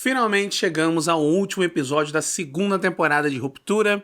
Finalmente chegamos ao último episódio da segunda temporada de Ruptura,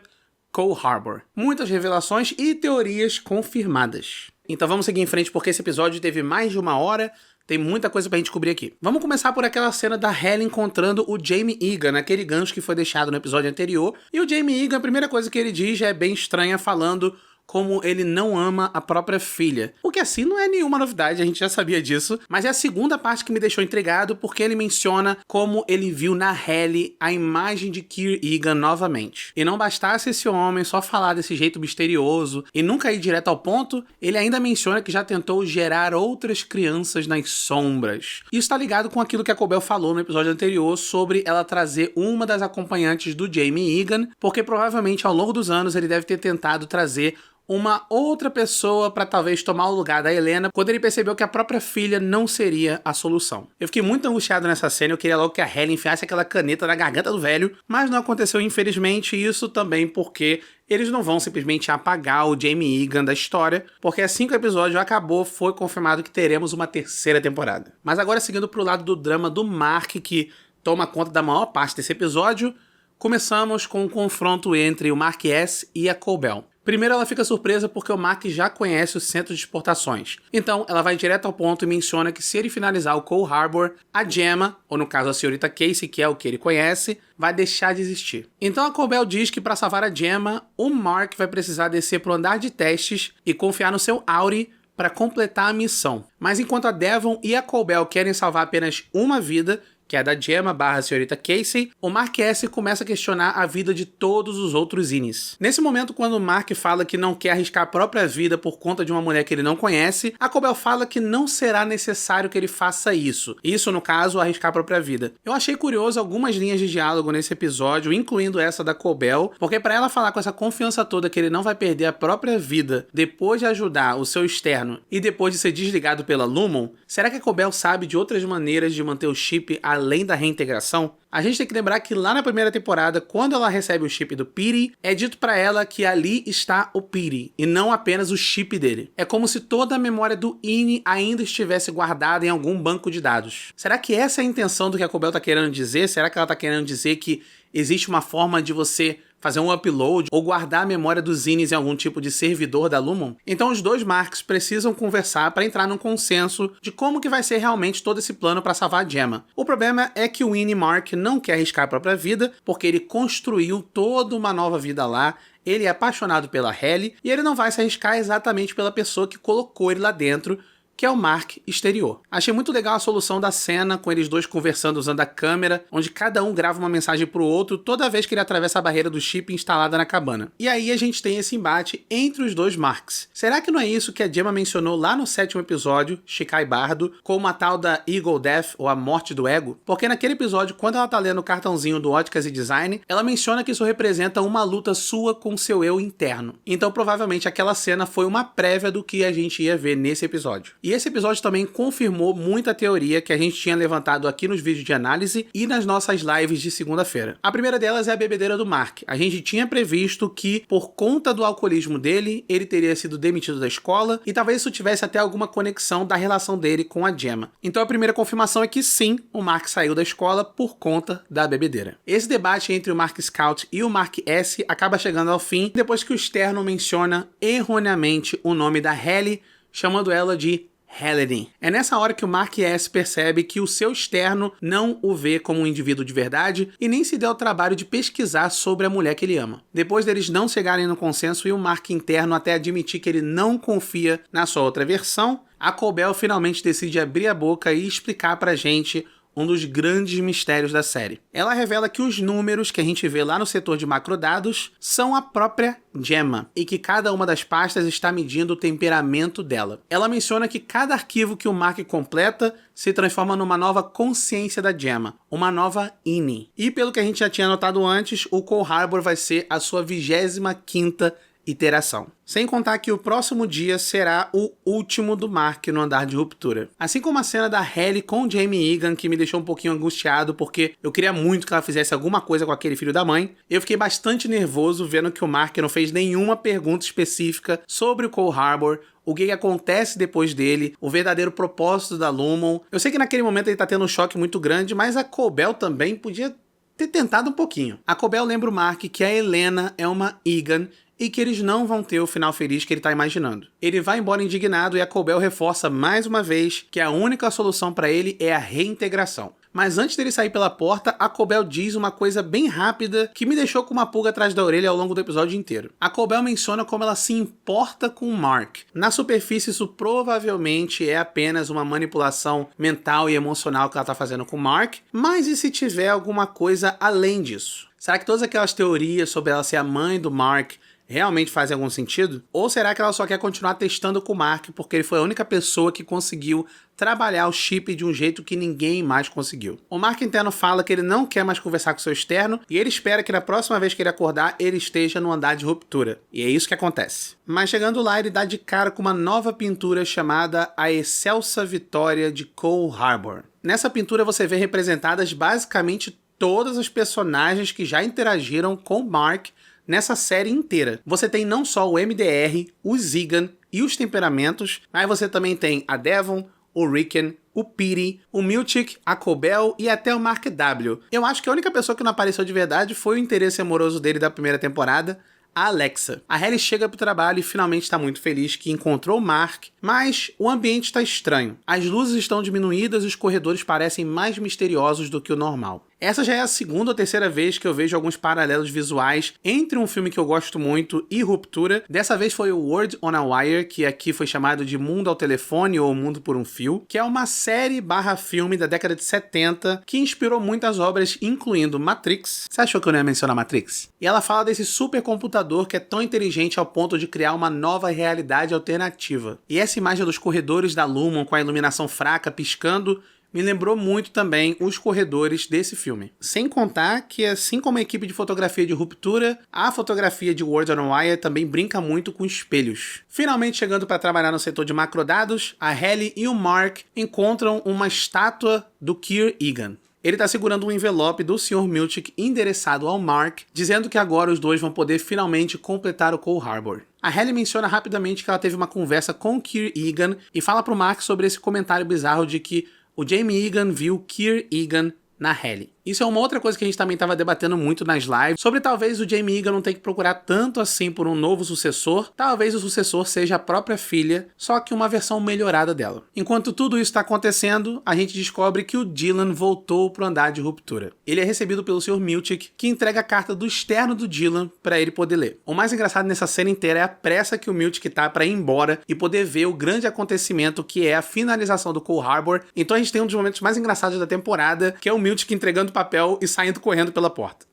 Coal Harbor. Muitas revelações e teorias confirmadas. Então vamos seguir em frente porque esse episódio teve mais de 1 hora, tem muita coisa pra gente cobrir aqui. Vamos começar por aquela cena da Halle encontrando o Jaime Egan, naquele gancho que foi deixado no episódio anterior. E o Jaime Egan, a primeira coisa que ele diz é bem estranha, falando como ele não ama a própria filha. O que assim não é nenhuma novidade, a gente já sabia disso, mas é a segunda parte que me deixou intrigado, porque ele menciona como ele viu na Halle a imagem de Kier Egan novamente. E não bastasse esse homem só falar desse jeito misterioso e nunca ir direto ao ponto, ele ainda menciona que já tentou gerar outras crianças nas sombras. Isso tá ligado com aquilo que a Cobell falou no episódio anterior sobre ela trazer uma das acompanhantes do Jaime Egan, porque provavelmente ao longo dos anos ele deve ter tentado trazer uma outra pessoa para talvez tomar o lugar da Helena, quando ele percebeu que a própria filha não seria a solução. Eu fiquei muito angustiado nessa cena, eu queria logo que a Halle enfiasse aquela caneta na garganta do velho, mas não aconteceu infelizmente, isso também porque eles não vão simplesmente apagar o Jaime Egan da história, porque assim que o episódio acabou, foi confirmado que teremos uma terceira temporada. Mas agora seguindo pro lado do drama do Mark, que toma conta da maior parte desse episódio, começamos com um confronto entre o Mark S e a Cobell. Primeiro ela fica surpresa porque o Mark já conhece o centro de exportações. Então ela vai direto ao ponto e menciona que se ele finalizar o Coal Harbor, a Gemma, ou no caso a senhorita Casey, que é o que ele conhece, vai deixar de existir. Então a Cobell diz que para salvar a Gemma, o Mark vai precisar descer pro andar de testes e confiar no seu Auri para completar a missão. Mas enquanto a Devon e a Cobell querem salvar apenas uma vida, que é a da Gemma / senhorita Casey, o Mark S começa a questionar a vida de todos os outros Innis. Nesse momento, quando o Mark fala que não quer arriscar a própria vida por conta de uma mulher que ele não conhece, a Cobell fala que não será necessário que ele faça isso. Isso, no caso, arriscar a própria vida. Eu achei curioso algumas linhas de diálogo nesse episódio, incluindo essa da Cobell, porque para ela falar com essa confiança toda que ele não vai perder a própria vida depois de ajudar o seu externo e depois de ser desligado pela Lumon, será que a Cobell sabe de outras maneiras de manter o chip além da reintegração? A gente tem que lembrar que lá na primeira temporada, quando ela recebe o chip do Petey, é dito pra ela que ali está o Petey, e não apenas o chip dele. É como se toda a memória do Innie ainda estivesse guardada em algum banco de dados. Será que essa é a intenção do que a Cobell tá querendo dizer? Será que ela tá querendo dizer que existe uma forma de você fazer um upload ou guardar a memória dos Innis em algum tipo de servidor da Lumon? Então os dois Marks precisam conversar para entrar num consenso de como que vai ser realmente todo esse plano para salvar a Gemma. O problema é que o Innie Mark não quer arriscar a própria vida, porque ele construiu toda uma nova vida lá, ele é apaixonado pela Halle, e ele não vai se arriscar exatamente pela pessoa que colocou ele lá dentro, que é o Mark exterior. Achei muito legal a solução da cena, com eles dois conversando usando a câmera, onde cada um grava uma mensagem pro outro toda vez que ele atravessa a barreira do chip instalada na cabana. E aí a gente tem esse embate entre os dois Marks. Será que não é isso que a Gemma mencionou lá no 7º episódio, Shikai Bardo, como a tal da Eagle Death, ou a morte do ego? Porque naquele episódio, quando ela tá lendo o cartãozinho do Óticas e Design, ela menciona que isso representa uma luta sua com seu eu interno. Então provavelmente aquela cena foi uma prévia do que a gente ia ver nesse episódio. E esse episódio também confirmou muita teoria que a gente tinha levantado aqui nos vídeos de análise e nas nossas lives de segunda-feira. A primeira delas é a bebedeira do Mark. A gente tinha previsto que, por conta do alcoolismo dele, ele teria sido demitido da escola e talvez isso tivesse até alguma conexão da relação dele com a Gemma. Então a primeira confirmação é que sim, o Mark saiu da escola por conta da bebedeira. Esse debate entre o Mark Scout e o Mark S acaba chegando ao fim depois que o externo menciona erroneamente o nome da Halle, chamando ela de Helene. É nessa hora que o Mark S percebe que o seu externo não o vê como um indivíduo de verdade e nem se deu o trabalho de pesquisar sobre a mulher que ele ama. Depois deles não chegarem no consenso e o Mark interno até admitir que ele não confia na sua outra versão, a Cobell finalmente decide abrir a boca e explicar pra gente um dos grandes mistérios da série. Ela revela que os números que a gente vê lá no setor de macrodados são a própria Gemma, e que cada uma das pastas está medindo o temperamento dela. Ela menciona que cada arquivo que o Mark completa se transforma numa nova consciência da Gemma, uma nova Innie. E pelo que a gente já tinha notado antes, o Coal Harbor vai ser a sua 25ª iteração. Sem contar que o próximo dia será o último do Mark no andar de ruptura. Assim como a cena da Halle com o Jaime Egan, que me deixou um pouquinho angustiado, porque eu queria muito que ela fizesse alguma coisa com aquele filho da mãe, eu fiquei bastante nervoso vendo que o Mark não fez nenhuma pergunta específica sobre o Coal Harbor, o que acontece depois dele, o verdadeiro propósito da Lumon. Eu sei que naquele momento ele tá tendo um choque muito grande, mas a Cobell também podia ter tentado um pouquinho. A Cobell lembra o Mark que a Helena é uma Egan e que eles não vão ter o final feliz que ele tá imaginando. Ele vai embora indignado e a Cobell reforça mais uma vez que a única solução para ele é a reintegração. Mas antes dele sair pela porta, a Cobell diz uma coisa bem rápida que me deixou com uma pulga atrás da orelha ao longo do episódio inteiro. A Cobell menciona como ela se importa com o Mark. Na superfície, isso provavelmente é apenas uma manipulação mental e emocional que ela tá fazendo com o Mark, mas e se tiver alguma coisa além disso? Será que todas aquelas teorias sobre ela ser a mãe do Mark realmente fazem algum sentido? Ou será que ela só quer continuar testando com o Mark porque ele foi a única pessoa que conseguiu trabalhar o chip de um jeito que ninguém mais conseguiu? O Mark interno fala que ele não quer mais conversar com seu externo e ele espera que na próxima vez que ele acordar, ele esteja no andar de ruptura. E é isso que acontece. Mas chegando lá, ele dá de cara com uma nova pintura chamada A Excelsa Vitória de Cole Harbor. Nessa pintura você vê representadas basicamente todas as personagens que já interagiram com o Mark nessa série inteira. Você tem não só o MDR, o Zigan e os temperamentos, mas você também tem a Devon, o Ricken, o Petey, o Milchick, a Cobell e até o Mark W. Eu acho que a única pessoa que não apareceu de verdade foi o interesse amoroso dele da primeira temporada, a Alexa. A Hayley chega pro trabalho e finalmente está muito feliz que encontrou o Mark, mas o ambiente está estranho. As luzes estão diminuídas e os corredores parecem mais misteriosos do que o normal. Essa já é a segunda ou terceira vez que eu vejo alguns paralelos visuais entre um filme que eu gosto muito e Ruptura. Dessa vez foi o Word on a Wire, que aqui foi chamado de Mundo ao Telefone ou Mundo por um Fio, que é uma série barra filme da década de 70 que inspirou muitas obras, incluindo Matrix. Você achou que eu não ia mencionar Matrix? E ela fala desse supercomputador que é tão inteligente ao ponto de criar uma nova realidade alternativa. E essa imagem dos corredores da Lumon com a iluminação fraca piscando me lembrou muito também os corredores desse filme. Sem contar que, assim como a equipe de fotografia de Ruptura, a fotografia de Word on a Wire também brinca muito com espelhos. Finalmente chegando para trabalhar no setor de macrodados, a Hayley e o Mark encontram uma estátua do Kier Egan. Ele está segurando um envelope do Sr. Milchick endereçado ao Mark, dizendo que agora os dois vão poder finalmente completar o Cole Harbor. A Hayley menciona rapidamente que ela teve uma conversa com o Kier Egan e fala pro Mark sobre esse comentário bizarro de que o Jamie Egan viu Kier Egan na Hayley. Isso é uma outra coisa que a gente também estava debatendo muito nas lives, sobre talvez o Jamie Egan não ter que procurar tanto assim por um novo sucessor, talvez o sucessor seja a própria filha, só que uma versão melhorada dela. Enquanto tudo isso está acontecendo, a gente descobre que o Dylan voltou pro andar de ruptura. Ele é recebido pelo Sr. Milchick, que entrega a carta do externo do Dylan para ele poder ler. O mais engraçado nessa cena inteira é a pressa que o Milchick tá para ir embora e poder ver o grande acontecimento que é a finalização do Cole Harbor. Então a gente tem um dos momentos mais engraçados da temporada, que é o Milchick entregando papel e saindo correndo pela porta.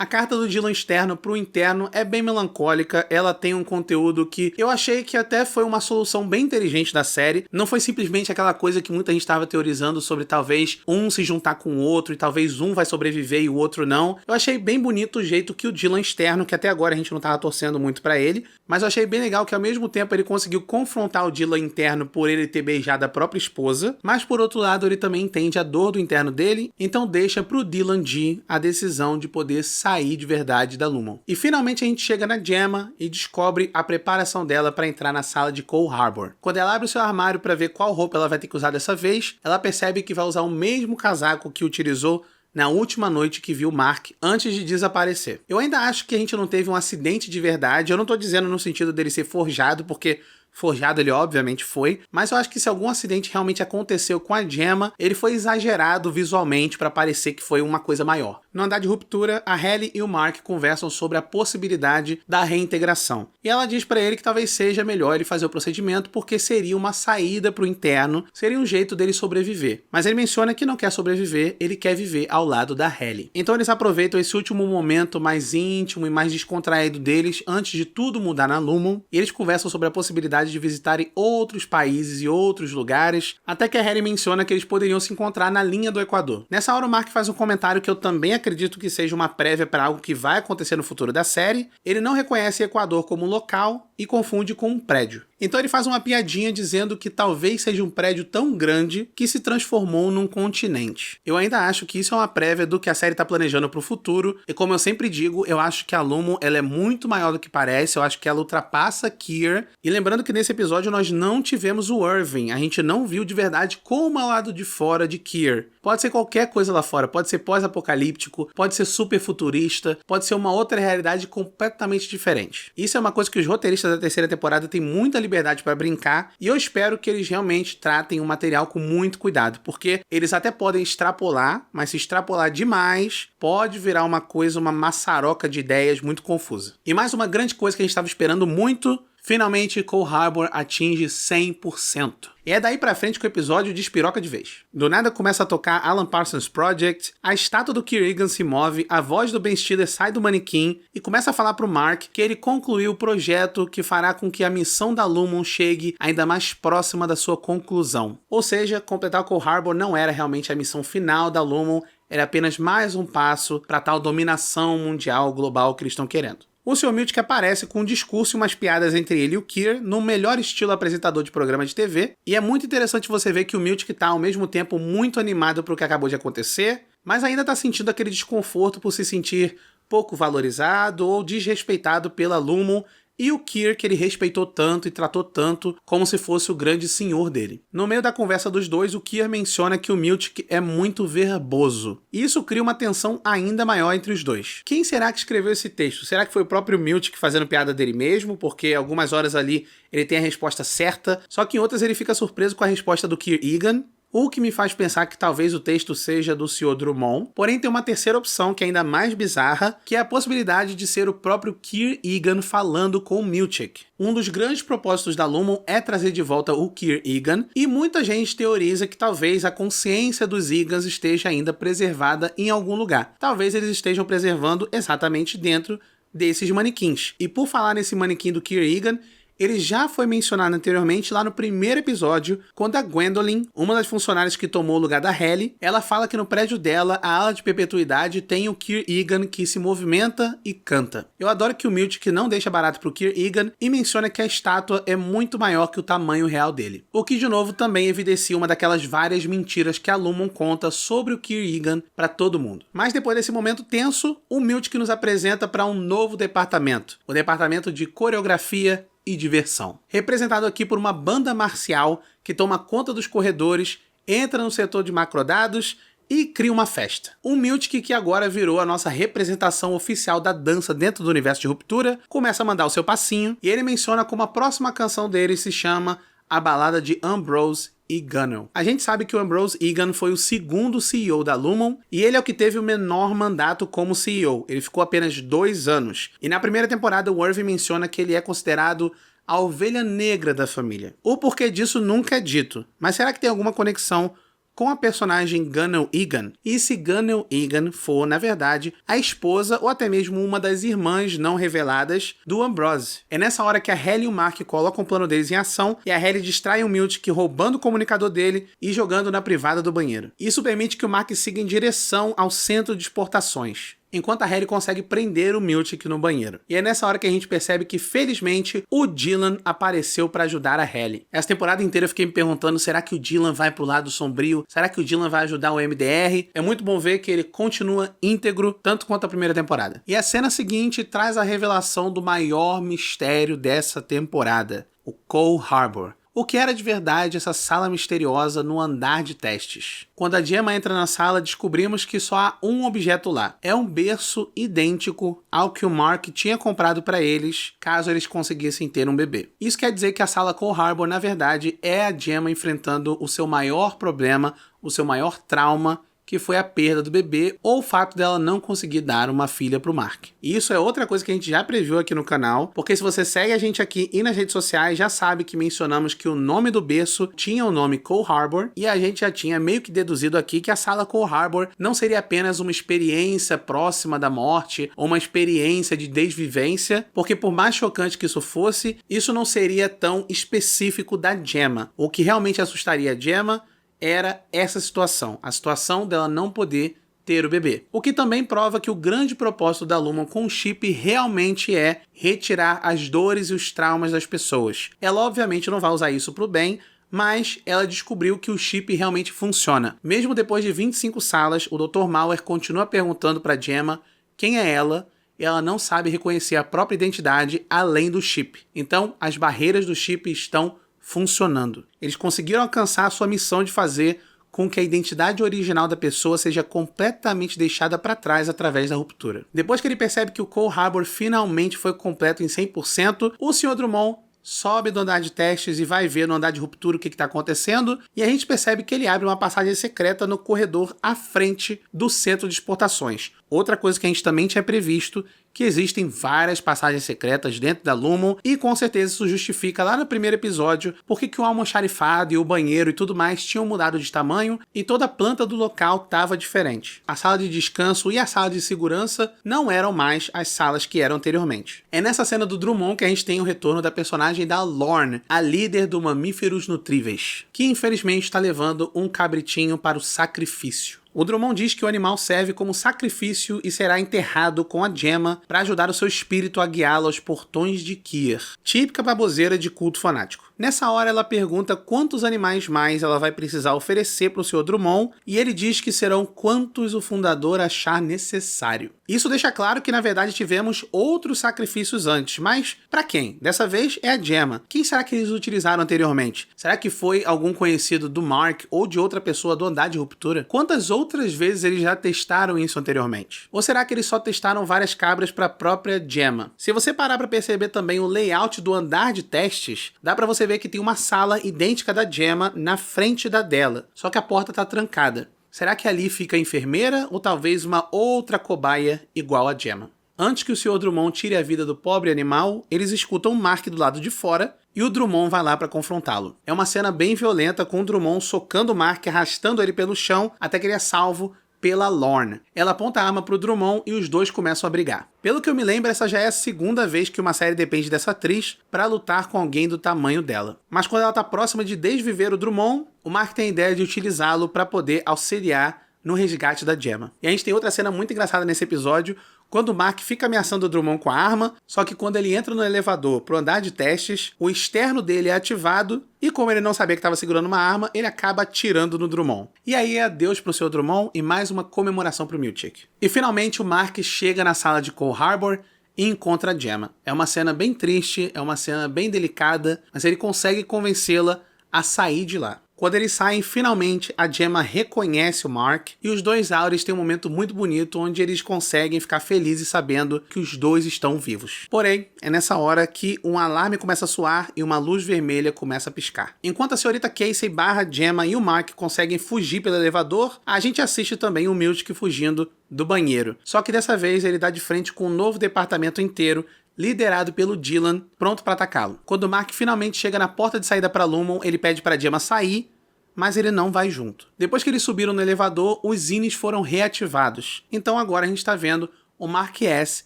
A carta do Dylan externo pro interno é bem melancólica, ela tem um conteúdo que eu achei que até foi uma solução bem inteligente da série, não foi simplesmente aquela coisa que muita gente estava teorizando sobre talvez um se juntar com o outro e talvez um vai sobreviver e o outro não. Eu achei bem bonito o jeito que o Dylan externo, que até agora a gente não tava torcendo muito pra ele, mas eu achei bem legal que ao mesmo tempo ele conseguiu confrontar o Dylan interno por ele ter beijado a própria esposa, mas por outro lado ele também entende a dor do interno dele, então deixa pro Dylan G a decisão de poder sair de verdade da Lumon. E finalmente a gente chega na Gemma e descobre a preparação dela para entrar na sala de Cole Harbor. Quando ela abre o seu armário para ver qual roupa ela vai ter que usar dessa vez, ela percebe que vai usar o mesmo casaco que utilizou na última noite que viu Mark antes de desaparecer. Eu ainda acho que a gente não teve um acidente de verdade, eu não tô dizendo no sentido dele ser forjado, porque forjado ele obviamente foi, mas eu acho que se algum acidente realmente aconteceu com a Gemma, ele foi exagerado visualmente para parecer que foi uma coisa maior. No andar de ruptura, a Hayley e o Mark conversam sobre a possibilidade da reintegração. E ela diz para ele que talvez seja melhor ele fazer o procedimento porque seria uma saída para o interno, seria um jeito dele sobreviver. Mas ele menciona que não quer sobreviver, ele quer viver ao lado da Hayley. Então eles aproveitam esse último momento mais íntimo e mais descontraído deles antes de tudo mudar na Lumon, e eles conversam sobre a possibilidade de visitarem outros países e outros lugares, até que a Hayley menciona que eles poderiam se encontrar na linha do Equador. Nessa hora o Mark faz um comentário que eu também acredito que seja uma prévia para algo que vai acontecer no futuro da série. Ele não reconhece Equador como local e confunde com um prédio. Então ele faz uma piadinha dizendo que talvez seja um prédio tão grande que se transformou num continente. Eu ainda acho que isso é uma prévia do que a série está planejando para o futuro, e como eu sempre digo, eu acho que a Lumon ela é muito maior do que parece, eu acho que ela ultrapassa Keir, e lembrando que nesse episódio nós não tivemos o Irving, a gente não viu de verdade como é o lado de fora de Keir. Pode ser qualquer coisa lá fora, pode ser pós-apocalíptico, pode ser super futurista, pode ser uma outra realidade completamente diferente. Isso é uma coisa que os roteiristas da terceira temporada têm muita liberdade para brincar, e eu espero que eles realmente tratem o material com muito cuidado, porque eles até podem extrapolar, mas se extrapolar demais, pode virar uma coisa, uma maçaroca de ideias muito confusa. E mais uma grande coisa que a gente estava esperando muito, finalmente Cole Harbour atinge 100%. E é daí pra frente que o episódio despiroca de vez. Do nada começa a tocar Alan Parsons Project, a estátua do Keir Egan se move, a voz do Ben Stiller sai do manequim e começa a falar pro Mark que ele concluiu o projeto que fará com que a missão da Lumon chegue ainda mais próxima da sua conclusão. Ou seja, completar Cole Harbour não era realmente a missão final da Lumon, era apenas mais um passo para tal dominação mundial global que eles estão querendo. O Sr. Miltic aparece com um discurso e umas piadas entre ele e o Keir, no melhor estilo apresentador de programa de TV, e é muito interessante você ver que o Miltic está ao mesmo tempo muito animado para o que acabou de acontecer, mas ainda está sentindo aquele desconforto por se sentir pouco valorizado ou desrespeitado pela Lumon, e o Keir que ele respeitou tanto e tratou tanto como se fosse o grande senhor dele. No meio da conversa dos dois, o Keir menciona que o Miltic é muito verboso. E isso cria uma tensão ainda maior entre os dois. Quem será que escreveu esse texto? Será que foi o próprio Miltic fazendo piada dele mesmo? Porque algumas horas ali ele tem a resposta certa, só que em outras ele fica surpreso com a resposta do Keir Egan, o que me faz pensar que talvez o texto seja do Sr. Drummond, porém tem uma terceira opção que é ainda mais bizarra, que é a possibilidade de ser o próprio Keir Egan falando com o Miltic. Um dos grandes propósitos da Lumon é trazer de volta o Keir Egan, e muita gente teoriza que talvez a consciência dos Egans esteja ainda preservada em algum lugar. Talvez eles estejam preservando exatamente dentro desses manequins. E por falar nesse manequim do Keir Egan, ele já foi mencionado anteriormente lá no primeiro episódio, quando a Gwendolyn, uma das funcionárias que tomou o lugar da Halle, ela fala que no prédio dela, a ala de perpetuidade tem o Keir Egan que se movimenta e canta. Eu adoro que o Miltic não deixa barato pro Keir Egan e menciona que a estátua é muito maior que o tamanho real dele. O que de novo também evidencia uma daquelas várias mentiras que a Lumon conta sobre o Keir Egan para todo mundo. Mas depois desse momento tenso, o Miltic nos apresenta para um novo departamento, o departamento de coreografia e diversão. Representado aqui por uma banda marcial que toma conta dos corredores, entra no setor de macrodados e cria uma festa. O Miltic, que agora virou a nossa representação oficial da dança dentro do universo de Ruptura, começa a mandar o seu passinho e ele menciona como a próxima canção dele se chama A Balada de Ambrose Egan. A gente sabe que o Ambrose Egan foi o segundo CEO da Lumon e ele é o que teve o menor mandato como CEO. Ele ficou apenas 2 anos. E na primeira temporada o Irving menciona que ele é considerado a ovelha negra da família. O porquê disso nunca é dito. Mas será que tem alguma conexão com a personagem Gunnel Egan? E se Gunnel Egan for, na verdade, a esposa ou até mesmo uma das irmãs não reveladas do Ambrose. É nessa hora que a Halle e o Mark colocam o plano deles em ação e a Halle distrai o Miltic roubando o comunicador dele e jogando na privada do banheiro. Isso permite que o Mark siga em direção ao centro de exportações, enquanto a Halle consegue prender o Miltic no banheiro. E é nessa hora que a gente percebe que, felizmente, o Dylan apareceu para ajudar a Halle. Essa temporada inteira eu fiquei me perguntando, será que o Dylan vai pro lado sombrio? Será que o Dylan vai ajudar o MDR? É muito bom ver que ele continua íntegro, tanto quanto a primeira temporada. E a cena seguinte traz a revelação do maior mistério dessa temporada, o Cole Harbour. O que era de verdade essa sala misteriosa no andar de testes? Quando a Gemma entra na sala, descobrimos que só há um objeto lá. É um berço idêntico ao que o Mark tinha comprado para eles, caso eles conseguissem ter um bebê. Isso quer dizer que a sala Cole Harbour, na verdade, é a Gemma enfrentando o seu maior problema, o seu maior trauma, que foi a perda do bebê ou o fato dela não conseguir dar uma filha pro Mark. E isso é outra coisa que a gente já previu aqui no canal, porque se você segue a gente aqui e nas redes sociais, já sabe que mencionamos que o nome do berço tinha o nome Cole Harbour, e a gente já tinha meio que deduzido aqui que a sala Cole Harbour não seria apenas uma experiência próxima da morte ou uma experiência de desvivência, porque por mais chocante que isso fosse, isso não seria tão específico da Gemma. O que realmente assustaria a Gemma era essa situação, a situação dela não poder ter o bebê. O que também prova que o grande propósito da Lumon com o chip realmente é retirar as dores e os traumas das pessoas. Ela obviamente não vai usar isso pro bem, mas ela descobriu que o chip realmente funciona. Mesmo depois de 25 salas, o Dr. Mauer continua perguntando para Gemma quem é ela, e ela não sabe reconhecer a própria identidade além do chip. Então, as barreiras do chip estão funcionando. Eles conseguiram alcançar a sua missão de fazer com que a identidade original da pessoa seja completamente deixada para trás através da ruptura. Depois que ele percebe que o Cole Harbour finalmente foi completo em 100%, o Sr. Drummond sobe do andar de testes e vai ver no andar de ruptura o que está acontecendo, e a gente percebe que ele abre uma passagem secreta no corredor à frente do centro de exportações. Outra coisa que a gente também tinha previsto, que existem várias passagens secretas dentro da Lumon, e com certeza isso justifica lá no primeiro episódio porque que o almoxarifado e o banheiro e tudo mais tinham mudado de tamanho e toda a planta do local estava diferente. A sala de descanso e a sala de segurança não eram mais as salas que eram anteriormente. É nessa cena do Drummond que a gente tem o retorno da personagem da Lorne, a líder do Mamíferos Nutríveis, que infelizmente está levando um cabritinho para o sacrifício. O Drummond diz que o animal serve como sacrifício e será enterrado com a Gemma para ajudar o seu espírito a guiá-lo aos portões de Kier. Típica baboseira de culto fanático. Nessa hora ela pergunta quantos animais mais ela vai precisar oferecer para o Sr. Drummond e ele diz que serão quantos o fundador achar necessário. Isso deixa claro que na verdade tivemos outros sacrifícios antes, mas para quem? Dessa vez é a Gemma. Quem será que eles utilizaram anteriormente? Será que foi algum conhecido do Mark ou de outra pessoa do andar de ruptura? Quantas outras vezes eles já testaram isso anteriormente? Ou será que eles só testaram várias cabras para a própria Gemma? Se você parar para perceber também o layout do andar de testes, dá para você ver que tem uma sala idêntica da Gemma na frente da dela, só que a porta tá trancada. Será que ali fica a enfermeira ou talvez uma outra cobaia igual a Gemma? Antes que o Sr. Drummond tire a vida do pobre animal, eles escutam o Mark do lado de fora e o Drummond vai lá para confrontá-lo. É uma cena bem violenta com o Drummond socando o Mark, arrastando ele pelo chão até que ele é salvo pela Lorne. Ela aponta a arma pro Drummond e os dois começam a brigar. Pelo que eu me lembro, essa já é a segunda vez que uma série depende dessa atriz para lutar com alguém do tamanho dela. Mas quando ela tá próxima de desviver o Drummond, o Mark tem a ideia de utilizá-lo para poder auxiliar no resgate da Gemma. E a gente tem outra cena muito engraçada nesse episódio, quando o Mark fica ameaçando o Drummond com a arma, só que quando ele entra no elevador pro andar de testes, o externo dele é ativado e como ele não sabia que estava segurando uma arma, ele acaba atirando no Drummond. E aí é adeus pro Sr. Drummond e mais uma comemoração pro Milchick. E finalmente o Mark chega na sala de Cole Harbour e encontra a Gemma. É uma cena bem triste, é uma cena bem delicada, mas ele consegue convencê-la a sair de lá. Quando eles saem, finalmente, a Gemma reconhece o Mark e os dois Aureys têm um momento muito bonito onde eles conseguem ficar felizes sabendo que os dois estão vivos. Porém, é nessa hora que um alarme começa a soar e uma luz vermelha começa a piscar. Enquanto a senhorita Casey barra Gemma e o Mark conseguem fugir pelo elevador, a gente assiste também o Milchick fugindo do banheiro. Só que dessa vez ele dá de frente com um novo departamento inteiro liderado pelo Dylan, pronto para atacá-lo. Quando o Mark finalmente chega na porta de saída para Lumon, ele pede para Gemma sair, mas ele não vai junto. Depois que eles subiram no elevador, os zines foram reativados. Então agora a gente está vendo o Mark S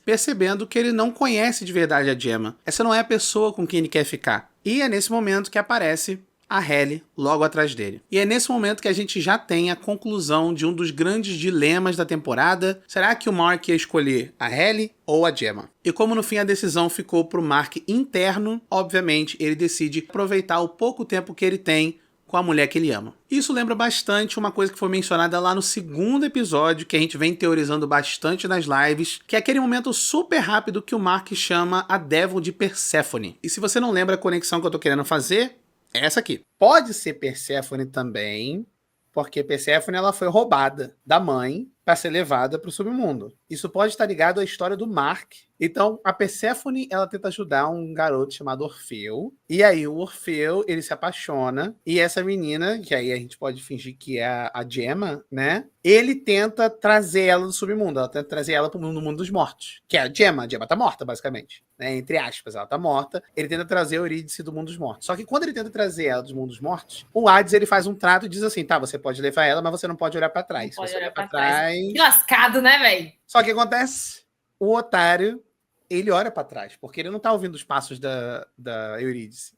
percebendo que ele não conhece de verdade a Gemma. Essa não é a pessoa com quem ele quer ficar. E é nesse momento que aparece a Halle logo atrás dele. E é nesse momento que a gente já tem a conclusão de um dos grandes dilemas da temporada. Será que o Mark ia escolher a Halle ou a Gemma? E como no fim a decisão ficou pro Mark interno, obviamente ele decide aproveitar o pouco tempo que ele tem com a mulher que ele ama. Isso lembra bastante uma coisa que foi mencionada lá no segundo episódio, que a gente vem teorizando bastante nas lives, que é aquele momento super rápido que o Mark chama a Devil de Persephone. E se você não lembra a conexão que eu tô querendo fazer, é essa aqui. Pode ser Persephone também, porque Persephone ela foi roubada da mãe para ser levada para o submundo. Isso pode estar ligado à história do Mark. Então, a Persephone, ela tenta ajudar um garoto chamado Orfeu. E aí, o Orfeu, ele se apaixona. E essa menina, que aí a gente pode fingir que é a Gemma, né? Ele tenta trazer ela do submundo. Ela tenta trazer ela para o mundo dos mortos. Que é a Gemma. A Gemma tá morta, basicamente. Né? Entre aspas, ela tá morta. Ele tenta trazer a Eurídice do mundo dos mortos. Só que quando ele tenta trazer ela do mundo dos mortos, o Hades, ele faz um trato e diz assim, tá, você pode levar ela, mas você não pode olhar para trás. Pode você olhar para trás. Que lascado, né, velho? Só que acontece, o otário, ele olha para trás, porque ele não tá ouvindo os passos da Eurídice.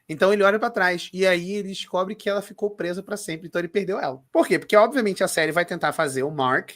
Então ele olha para trás, e aí ele descobre que ela ficou presa para sempre, então ele perdeu ela. Por quê? Porque obviamente a série vai tentar fazer o Mark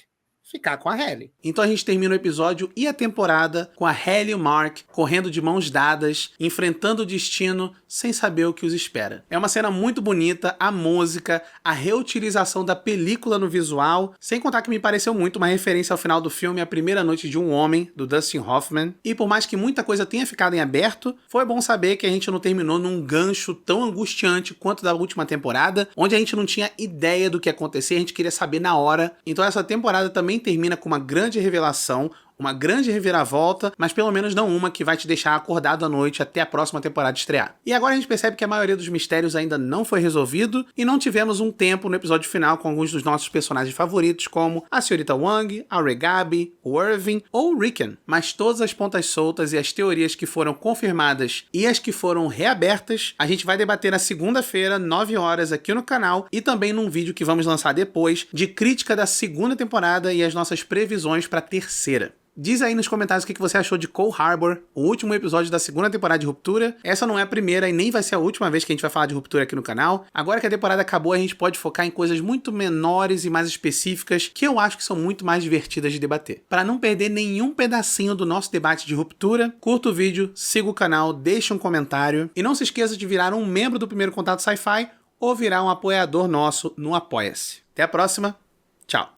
ficar com a Hailey. Então a gente termina o episódio e a temporada com a Hailey e o Mark correndo de mãos dadas, enfrentando o destino sem saber o que os espera. É uma cena muito bonita, a música, a reutilização da película no visual, sem contar que me pareceu muito uma referência ao final do filme A Primeira Noite de um Homem, do Dustin Hoffman. E por mais que muita coisa tenha ficado em aberto, foi bom saber que a gente não terminou num gancho tão angustiante quanto da última temporada, onde a gente não tinha ideia do que ia acontecer, a gente queria saber na hora. Então essa temporada também termina com uma grande revelação, uma grande reviravolta, mas pelo menos não uma que vai te deixar acordado à noite até a próxima temporada estrear. E agora a gente percebe que a maioria dos mistérios ainda não foi resolvido e não tivemos um tempo no episódio final com alguns dos nossos personagens favoritos, como a Senhorita Wang, a Regabi, o Irving ou o Rickon. Mas todas as pontas soltas e as teorias que foram confirmadas e as que foram reabertas, a gente vai debater na segunda-feira, 9 horas, aqui no canal e também num vídeo que vamos lançar depois de crítica da segunda temporada e as nossas previsões para a terceira. Diz aí nos comentários o que você achou de Cole Harbor, o último episódio da segunda temporada de Ruptura. Essa não é a primeira e nem vai ser a última vez que a gente vai falar de Ruptura aqui no canal. Agora que a temporada acabou, a gente pode focar em coisas muito menores e mais específicas que eu acho que são muito mais divertidas de debater. Para não perder nenhum pedacinho do nosso debate de Ruptura, curta o vídeo, siga o canal, deixe um comentário e não se esqueça de virar um membro do Primeiro Contato Sci-Fi ou virar um apoiador nosso no Apoia-se. Até a próxima, tchau!